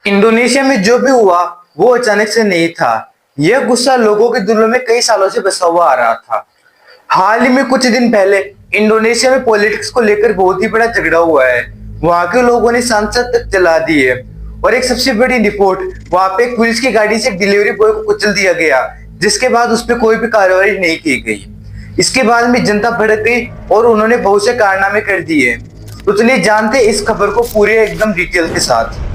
Indonesia में जो भी हुआ वो अचानक से नहीं था। यह गुस्सा लोगों के दिलों में कई सालों से बसा हुआ आ रहा था। हाल ही में कुछ दिन पहले इंडोनेशिया में पॉलिटिक्स को लेकर बहुत ही बड़ा झगड़ा हुआ है। वहां के लोगों ने संसद तक जला दी है और एक सबसे बड़ी रिपोर्ट, वहां पे एक पुलिस की गाड़ी से एक डिलीवरी बॉय को कुचल दिया गया, जिसके बाद उस पर कोई भी कार्रवाई नहीं की गई। इसके बाद में जनता भड़क गई और उन्होंने बहुत से कारनामे कर दिए। तो चलिए जानते इस खबर को पूरे एकदम डिटेल के साथ।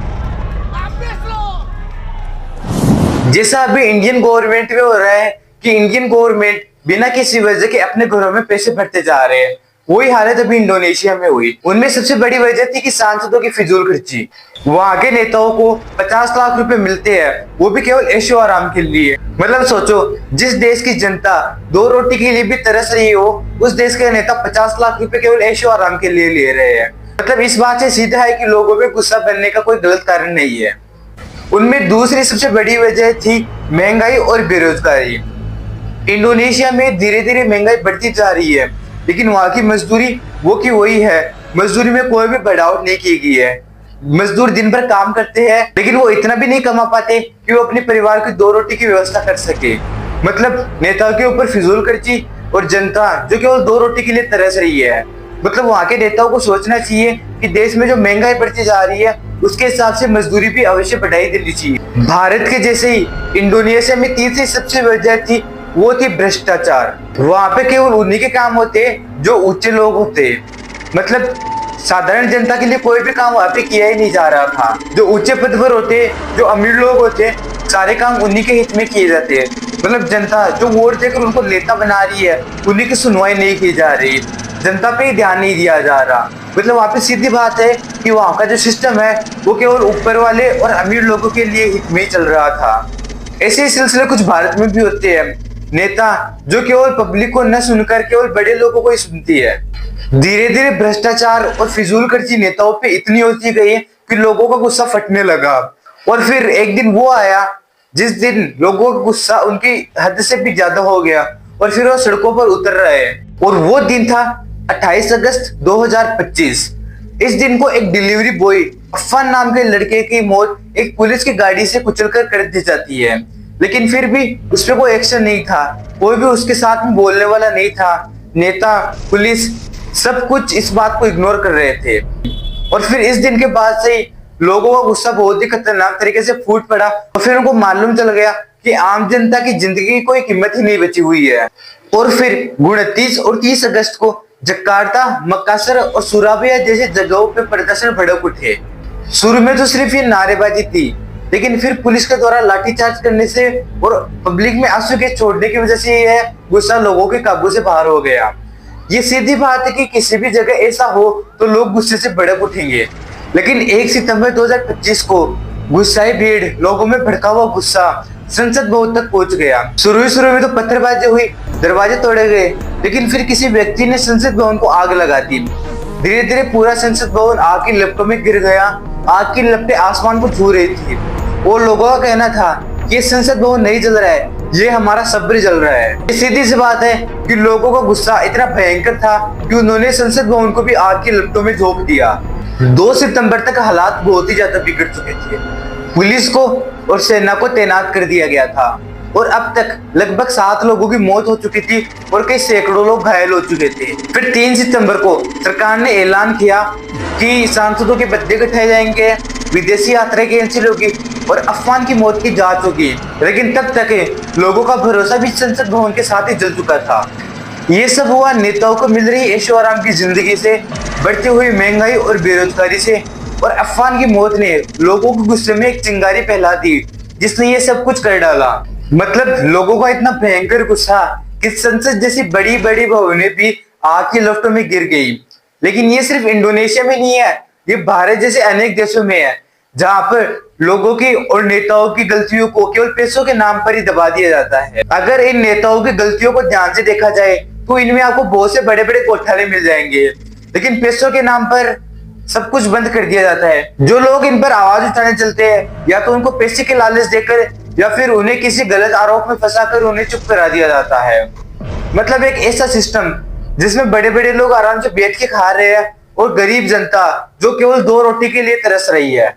जैसा अभी इंडियन गवर्नमेंट में हो रहा है कि इंडियन गवर्नमेंट बिना किसी वजह के अपने घरों में पैसे भरते जा रहे हैं, वही हालत अभी इंडोनेशिया में हुई। उनमें सबसे बड़ी वजह थी कि सांसदों की फिजूल खर्ची। वहां के नेताओं को 50 लाख रुपए मिलते हैं, वो भी केवल ऐशो आराम के लिए। मतलब सोचो, जिस देश की जनता 2 रोटी के लिए भी तरस रही हो, उस देश के नेता 50 लाख रुपए केवल ऐशो आराम के लिए ले रहे हैं। मतलब इस बात से सीधा है कि लोगों में गुस्सा बनने का कोई गलत कारण नहीं है। उनमें दूसरी सबसे बड़ी वजह थी महंगाई और बेरोजगारी। इंडोनेशिया में धीरे धीरे महंगाई बढ़ती जा रही है, लेकिन वहां की मजदूरी वो की वही है। मजदूरी में कोई भी बढ़ावट नहीं की गई है। मजदूर दिन भर काम करते हैं, लेकिन वो इतना भी नहीं कमा पाते कि वो अपने परिवार की 2 रोटी की व्यवस्था कर सके। मतलब नेताओं के ऊपर फिजूल खर्ची और जनता जो केवल 2 रोटी के लिए तरस रही है। मतलब वहां के नेताओं को सोचना चाहिए कि देश में जो महंगाई बढ़ती जा रही है, उसके हिसाब से मजदूरी भी अवश्य बढ़ाई देनी चाहिए। भारत के जैसे ही इंडोनेशिया में तीसरी सबसे वजह थी, वो थी भ्रष्टाचार। वहां पे केवल उन्हीं के काम होते जो ऊंचे लोग होते। मतलब साधारण जनता के लिए कोई भी काम वहां पे किया ही नहीं जा रहा था। जो ऊंचे पद पर होते, जो अमीर लोग होते, सारे काम उन्हीं के हित में किए जाते हैं। मतलब जनता जो वोट देकर उनको नेता बना रही है, उन्हीं की सुनवाई नहीं की जा रही, जनता पे ही ध्यान नहीं दिया जा रहा। मतलब वहाँ पे सीधी बात है कि वहाँ का जो सिस्टम है वो केवल ऊपर वाले और अमीर लोगों के लिए हित में चल रहा था। ऐसे ही सिलसिले कुछ भारत में भी होते हैं। नेता जो केवल पब्लिक को न सुनकर केवल बड़े लोगों को ही सुनती है। धीरे धीरे भ्रष्टाचार और फिजूल खर्ची नेताओं पे इतनी होती गई कि लोगों का गुस्सा फटने लगा। और फिर एक दिन वो आया जिस दिन लोगों का गुस्सा उनकी हद से भी ज्यादा हो गया और फिर वो सड़कों पर उतर रहे हैं। और वो दिन था 28 अगस्त 2025। इस दिन को एक डिलीवरी बॉय अफान नाम के लड़के की मौत एक पुलिस की गाड़ी से कुचलकर कर दी जाती है, लेकिन फिर भी उस पर कोई एक्शन नहीं था। कोई भी उसके साथ में बोलने वाला नहीं था। नेता, पुलिस, सब कुछ इस बात को इग्नोर कर रहे थे। और फिर इस दिन के बाद से ही लोगों का गुस्सा बहुत ही खतरनाक तरीके से फूट पड़ा और फिर उनको मालूम चल गया कि आम जनता की जिंदगी की कोई कीमत ही नहीं बची हुई है। और फिर 29 और 30 अगस्त को जकार्ता, मकासर और सुराबिया जैसे जगहों पे प्रदर्शन भड़क उठे। शुरू में तो सिर्फ ये नारेबाजी थी, लेकिन फिर पुलिस के द्वारा लाठीचार्ज करने से और पब्लिक में आंसू के छोड़ने की वजह से यह गुस्सा लोगों के काबू से बाहर हो गया। ये सीधी बात है कि किसी भी जगह ऐसा हो तो लोग गुस्से से भड़क उठेंगे। लेकिन 1 सितंबर 2025 को गुस्साई भीड़, लोगों में भड़का हुआ गुस्सा संसद भवन तक पहुंच गया। शुरू में तो पत्थरबाजी हुई, दरवाजे तोड़े गए, लेकिन फिर किसी व्यक्ति ने संसद भवन को आग लगा दी। धीरे धीरे पूरा संसद भवन आग की लपटों में गिर गया। आग की लपटें आसमान को छू रही थी और लोगों का कहना था कि संसद भवन नहीं जल रहा है, ये हमारा सब्र जल रहा है। ये सीधी सी बात है कि लोगों का गुस्सा इतना भयंकर था कि उन्होंने संसद भवन को भी आग की लपटों में झोंक दिया। 2 सितंबर तक हालात बहुत ही ज्यादा बिगड़ चुके थे। पुलिस को और सेना को तैनात कर दिया गया था और अब तक लगभग 7 लोगों की मौत हो चुकी थी और कई सैकड़ों लोग घायल हो चुके थे। फिर 3 सितंबर को सरकार ने ऐलान किया कि सांसदों के बदले कटाए जाएंगे, विदेशी यात्रा कैंसिल होगी और अफवान की मौत की जांच होगी। लेकिन तब तक लोगों का भरोसा भी संसद भवन के साथ ही जल चुका था। ये सब हुआ नेताओं को मिल रही ऐशो आराम की जिंदगी से, बढ़ती हुई महंगाई और बेरोजगारी से। और अफवान की मौत ने लोगों को गुस्से में एक चिंगारी फैला दी, जिसने ये सब कुछ कर डाला। मतलब लोगों का इतना भयंकर गुस्सा कि संसद जैसी बड़ी बड़ी भवनें भी आग की लपटों में गिर गई। लेकिन ये सिर्फ इंडोनेशिया में नहीं है, ये भारत जैसे अनेक देशों में है, जहां पर लोगों की और नेताओं की गलतियों को केवल पैसों के नाम पर ही दबा दिया जाता है। अगर इन नेताओं की गलतियों को ध्यान से देखा जाए तो इनमें आपको बहुत से बड़े बड़े घोटाले मिल जाएंगे, लेकिन पैसों के नाम पर सब कुछ बंद कर दिया जाता है। जो लोग इन पर आवाज उठाने चलते हैं, या तो उनको पैसे के लालच देकर या फिर उन्हें किसी गलत आरोप में फंसाकर उन्हें चुप करा दिया जाता है। मतलब एक ऐसा सिस्टम जिसमें बड़े बड़े लोग आराम से बैठ के खा रहे हैं और गरीब जनता जो केवल 2 रोटी के लिए तरस रही है।